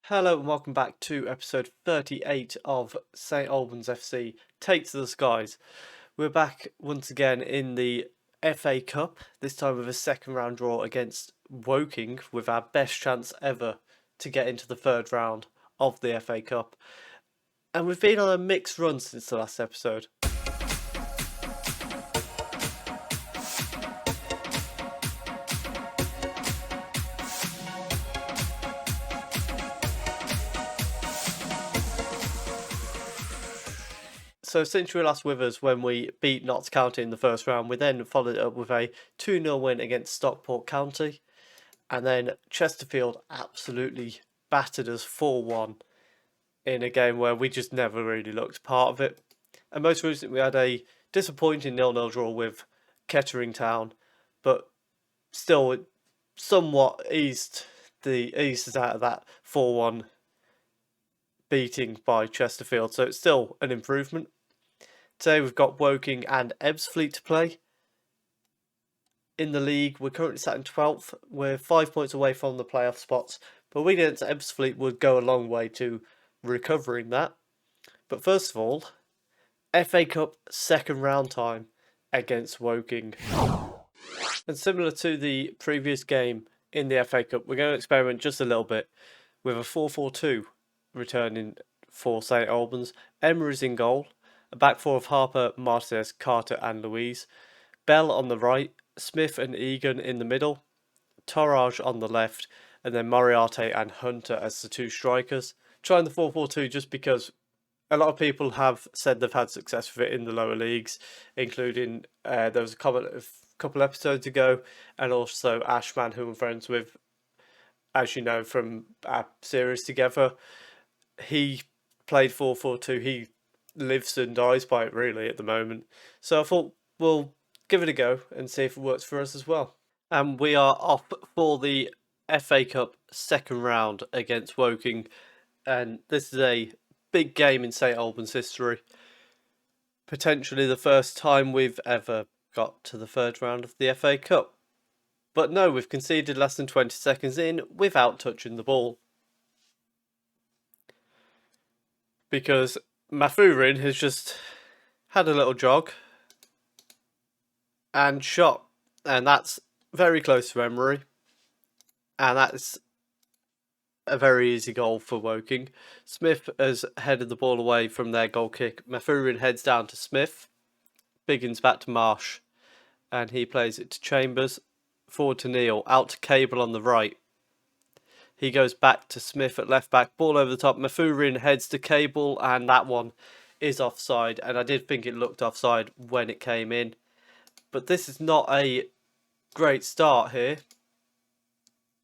Hello and welcome back to episode 38 of St Albans FC Take to the Skies. We're back once again in the FA Cup, this time with a second round draw against Woking, with our best chance ever to get into the third round of the FA Cup. And we've been on a mixed run since the last episode. So since you were last with us when we beat Notts County in the first round, we then followed it up with a 2-0 win against Stockport County. And then Chesterfield absolutely battered us 4-1 in a game where we just never really looked part of it. And most recently we had a disappointing 0-0 draw with Kettering Town, but still it somewhat eased us out of that 4-1 beating by Chesterfield. So it's still an improvement. Today we've got Woking and Ebbsfleet to play. In the league, we're currently sat in 12th. We're 5 points away from the playoff spots, but winning against Ebbsfleet would go a long way to recovering that. But first of all, FA Cup second round time against Woking. And similar to the previous game in the FA Cup, we're going to experiment just a little bit with a 4-4-2 returning for St Albans. Emery's in goal. A back four of Harper, Martinez, Carter and Louise. Bell on the right, Smith and Egan in the middle, Torrage on the left, and then Moriarty and Hunter as the two strikers. Trying the 4-4-2 just because a lot of people have said they've had success with it in the lower leagues, including there was a couple episodes ago, and also Ashman, who I'm friends with, as you know from our series together. He played 4-4-2. He lives and dies by it really at the moment. So I thought we'll give it a go and see if it works for us as well. And we are off for the FA Cup second round against Woking. And this is a big game in St Albans history. Potentially the first time we've ever got to the third round of the FA Cup. But no, we've conceded less than 20 seconds in without touching the ball. Because Mathurin has just had a little jog and shot, and that's very close to Emery, and that's a very easy goal for Woking. Smith has headed the ball away from their goal kick. Mathurin heads down to Smith, Biggins back to Marsh, and he plays it to Chambers, forward to Neal, out to Cable on the right. He goes back to Smith at left back, ball over the top. Mathurin heads to Cable, and that one is offside. And I did think it looked offside when it came in. But this is not a great start here.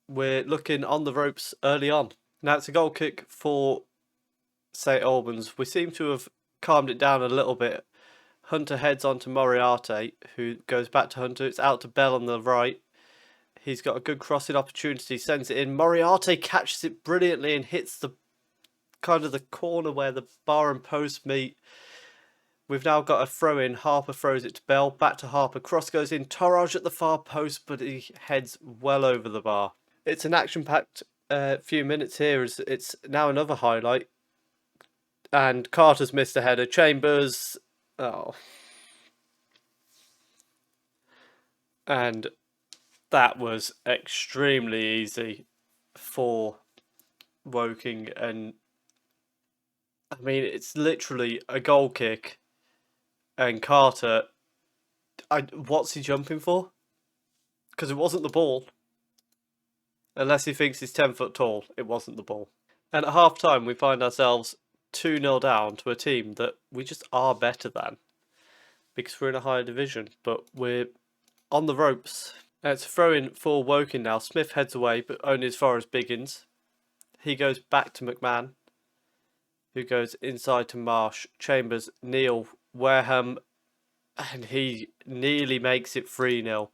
We're looking on the ropes early on. Now it's a goal kick for St Albans. We seem to have calmed it down a little bit. Hunter heads on to Moriarty, who goes back to Hunter. It's out to Bell on the right. He's got a good crossing opportunity, sends it in. Moriarty catches it brilliantly and hits the corner where the bar and post meet. We've now got a throw in. Harper throws it to Bell. Back to Harper. Cross goes in. Torrage at the far post, but he heads well over the bar. It's an action-packed few minutes here. It's now another highlight. And Carter's missed a header. Chambers. Oh. And that was extremely easy for Woking, and I mean it's literally a goal kick, and Carter, what's he jumping for? Because it wasn't the ball. Unless he thinks he's 10 foot tall, it wasn't the ball. And at half time we find ourselves 2-0 down to a team that we just are better than, because we're in a higher division, but we're on the ropes. It's a throw-in for Woking now. Smith heads away, but only as far as Biggins. He goes back to McMahon, who goes inside to Marsh. Chambers, Neal, Wareham, and he nearly makes it 3-0.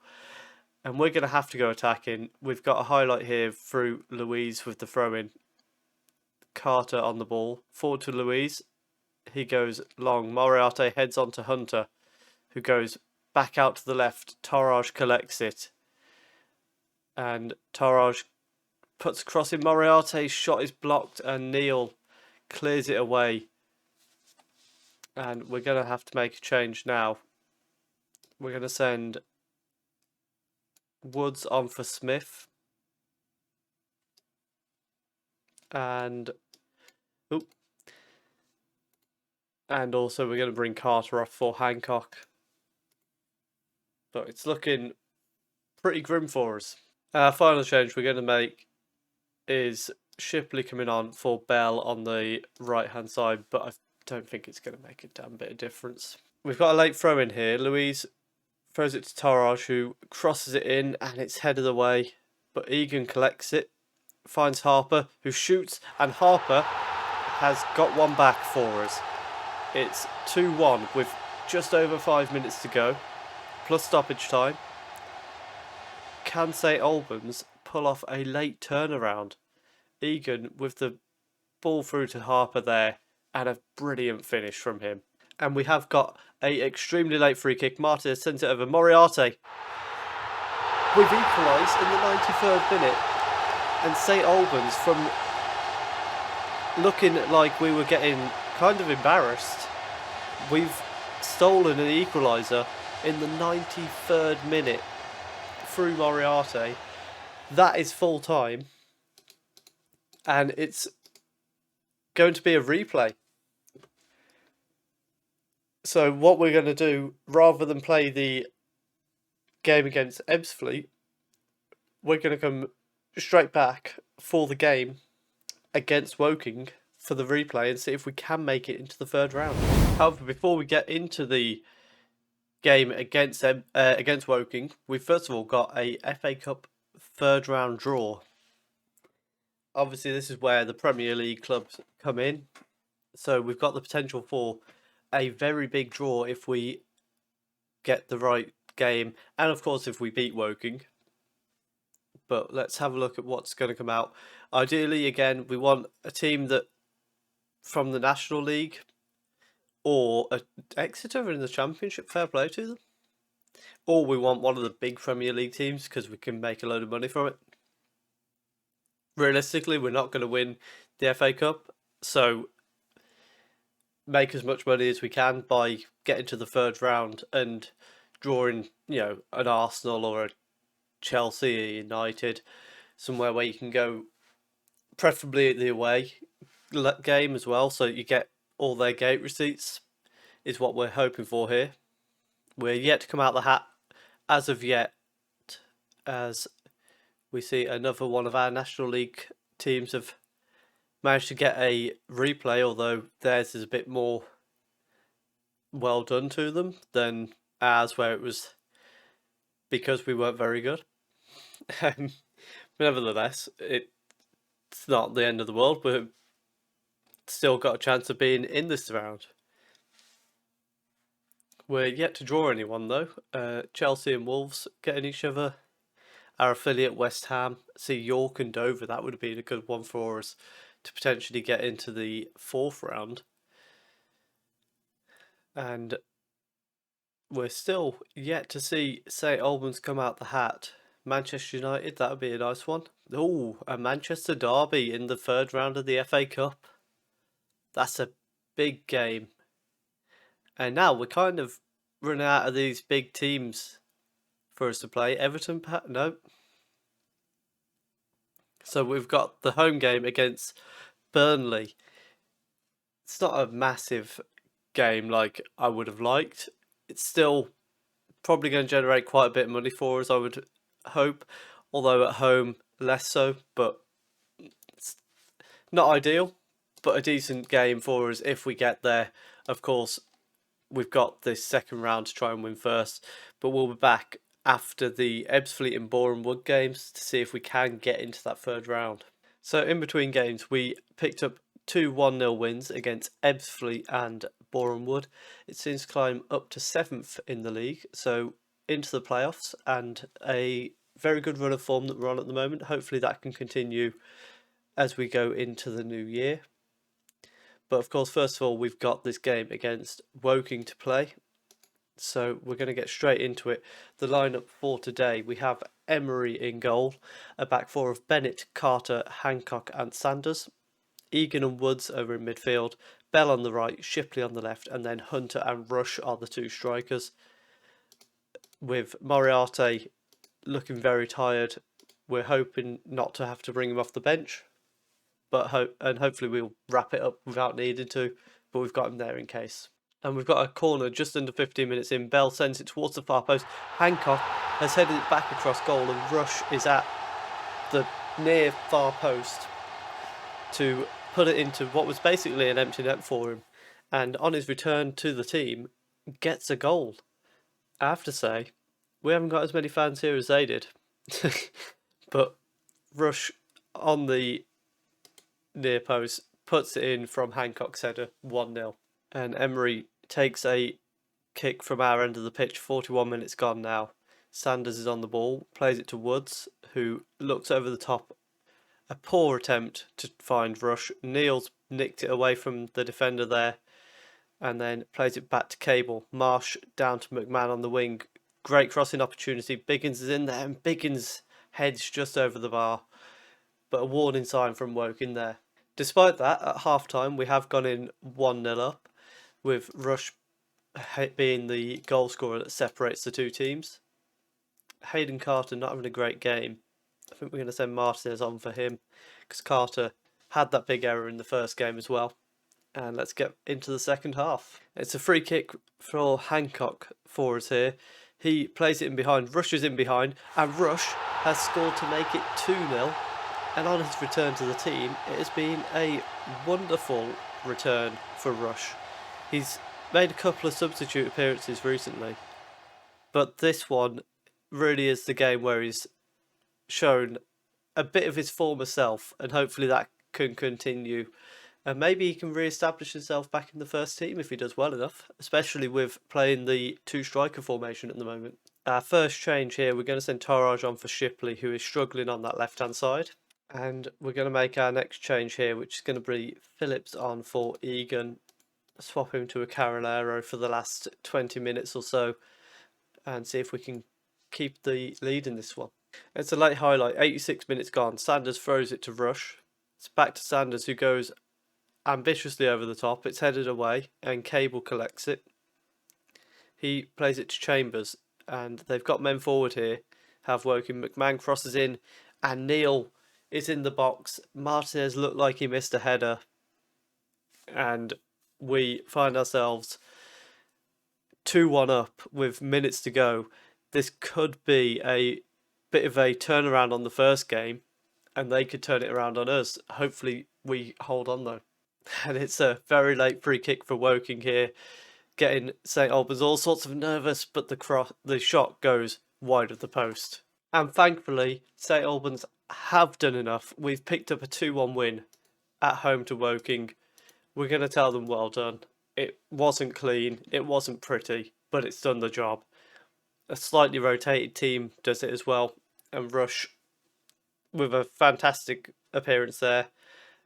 And we're going to have to go attacking. We've got a highlight here through Louise with the throw-in. Carter on the ball. Forward to Louise. He goes long. Moriarty heads on to Hunter, who goes back out to the left. Torrage collects it. And Torrage puts a cross in. Moriarty's shot is blocked and Neil clears it away. And we're going to have to make a change now. We're going to send Woods on for Smith. And also we're going to bring Carter off for Hancock. But it's looking pretty grim for us. Our final change we're going to make is Shipley coming on for Bell on the right hand side, but I don't think it's going to make a damn bit of difference. We've got a late throw in here. Louise throws it to Taraj, who crosses it in and it's headed away, but Egan collects it, finds Harper, who shoots, and Harper has got one back for us. It's 2-1 with just over 5 minutes to go, plus stoppage time. Can St Albans pull off a late turnaround? Egan with the ball through to Harper there, and a brilliant finish from him. And we have got a extremely late free kick. Martin sends it over. Moriarty. We've equalised in the 93rd minute. And St Albans, from looking like we were getting kind of embarrassed, we've stolen an equaliser in the 93rd minute through Moriarty. That is full time. And it's going to be a replay. So what we're going to do, rather than play the game against Ebbsfleet, we're going to come straight back for the game against Woking for the replay and see if we can make it into the third round. However, before we get into the game against Woking, we've first of all got a FA Cup third round draw. Obviously, this is where the Premier League clubs come in. So we've got the potential for a very big draw if we get the right game. And of course, if we beat Woking. But let's have a look at what's going to come out. Ideally, again, we want a team that from the National League or Exeter in the Championship, fair play to them. Or we want one of the big Premier League teams because we can make a load of money from it. Realistically, we're not going to win the FA Cup, so make as much money as we can by getting to the third round and drawing, an Arsenal or a Chelsea, a United, somewhere where you can go, preferably at the away game as well, so you get all their gate receipts, is what we're hoping for here. We're yet to come out the hat as of yet, as we see another one of our National League teams have managed to get a replay, although theirs is a bit more well done to them than ours, where it was because we weren't very good. But nevertheless, it's not the end of the world. We've still got a chance of being in this round. We're yet to draw anyone though. Chelsea and Wolves getting each other. Our affiliate West Ham see York and Dover. That would have been a good one for us to potentially get into the fourth round. And we're still yet to see St Albans come out the hat. Manchester United, that would be a nice one. Oh, a Manchester derby in the third round of the FA Cup. That's a big game. And now we're kind of running out of these big teams for us to play. Everton, no. So we've got the home game against Burnley. It's not a massive game like I would have liked. It's still probably going to generate quite a bit of money for us, I would hope. Although at home, less so. But it's not ideal, but a decent game for us if we get there. Of course, we've got this second round to try and win first. But we'll be back after the Ebbsfleet and Boreham Wood games to see if we can get into that third round. So in between games, we picked up 2 1-0 wins against Ebbsfleet and Boreham Wood. It seems to climb up to 7th in the league, so into the playoffs, and a very good run of form that we're on at the moment. Hopefully that can continue as we go into the new year. But of course, first of all, we've got this game against Woking to play. So we're going to get straight into it. The lineup for today, we have Emery in goal, a back four of Bennett, Carter, Hancock and Sanders, Egan and Woods over in midfield, Bell on the right, Shipley on the left, and then Hunter and Rush are the two strikers. With Moriarty looking very tired, we're hoping not to have to bring him off the bench, but hopefully we'll wrap it up without needing to, but we've got him there in case. And we've got a corner just under 15 minutes in. Bell sends it towards the far post. Hancock has headed it back across goal, and Rush is at the near far post to put it into what was basically an empty net for him. And on his return to the team, gets a goal. I have to say, we haven't got as many fans here as they did. But Rush on the near post puts it in from Hancock's header, 1-0. And Emery takes a kick from our end of the pitch, 41 minutes gone now. Sanders is on the ball, plays it to Woods, who looks over the top. A poor attempt to find Rush. Neal's nicked it away from the defender there, and then plays it back to Cable. Marsh down to McMahon on the wing. Great crossing opportunity. Biggins is in there, and Biggins heads just over the bar. But a warning sign from Woking there. Despite that, at half-time, we have gone in 1-0 up, with Rush being the goal scorer that separates the two teams. Hayden Carter not having a great game. I think we're going to send Martinez on for him, because Carter had that big error in the first game as well. And let's get into the second half. It's a free kick for Hancock for us here. He plays it in behind, Rush is in behind, and Rush has scored to make it 2-0. And on his return to the team, it has been a wonderful return for Rush. He's made a couple of substitute appearances recently, but this one really is the game where he's shown a bit of his former self, and hopefully that can continue. And maybe he can re-establish himself back in the first team if he does well enough, especially with playing the two-striker formation at the moment. Our first change here, we're going to send Taraj on for Shipley, who is struggling on that left-hand side. And we're going to make our next change here, which is going to be Phillips on for Egan. Swap him to a Carolero for the last 20 minutes or so and see if we can keep the lead in this one. It's a late highlight, 86 minutes gone. Sanders throws it to Rush. It's back to Sanders, who goes ambitiously over the top. It's headed away and Cable collects it. He plays it to Chambers, and they've got men forward here. Have Woking. McMahon crosses in and Neal is in the box. Martinez looked like he missed a header, and we find ourselves 2-1 up with minutes to go. This could be a bit of a turnaround on the first game, and they could turn it around on us. Hopefully we hold on though. And it's a very late free kick for Woking here, getting St Albans all sorts of nervous, but the shot goes wide of the post. And thankfully, St Albans have done enough. We've picked up a 2-1 win at home to Woking. We're going to tell them well done. It wasn't clean, it wasn't pretty, but it's done the job. A slightly rotated team does it as well. And Rush, with a fantastic appearance there,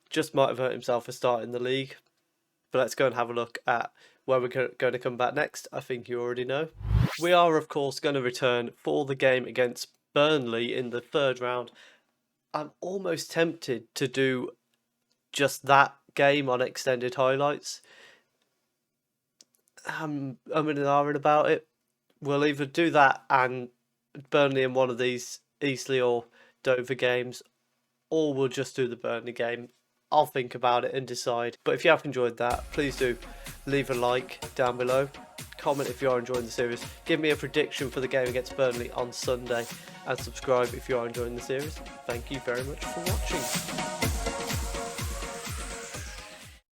just might have hurt himself for starting the league. But let's go and have a look at where we're going to come back next. I think you already know. We are, of course, going to return for the game against Burnley in the third round. I'm almost tempted to do just that game on extended highlights. I'm in an hour about it. We'll either do that and Burnley in one of these Eastleigh or Dover games, or we'll just do the Burnley game. I'll think about it and decide. But if you have enjoyed that, please do leave a like down below. Comment if you are enjoying the series. Give me a prediction for the game against Burnley on Sunday. And subscribe if you are enjoying the series. Thank you very much for watching.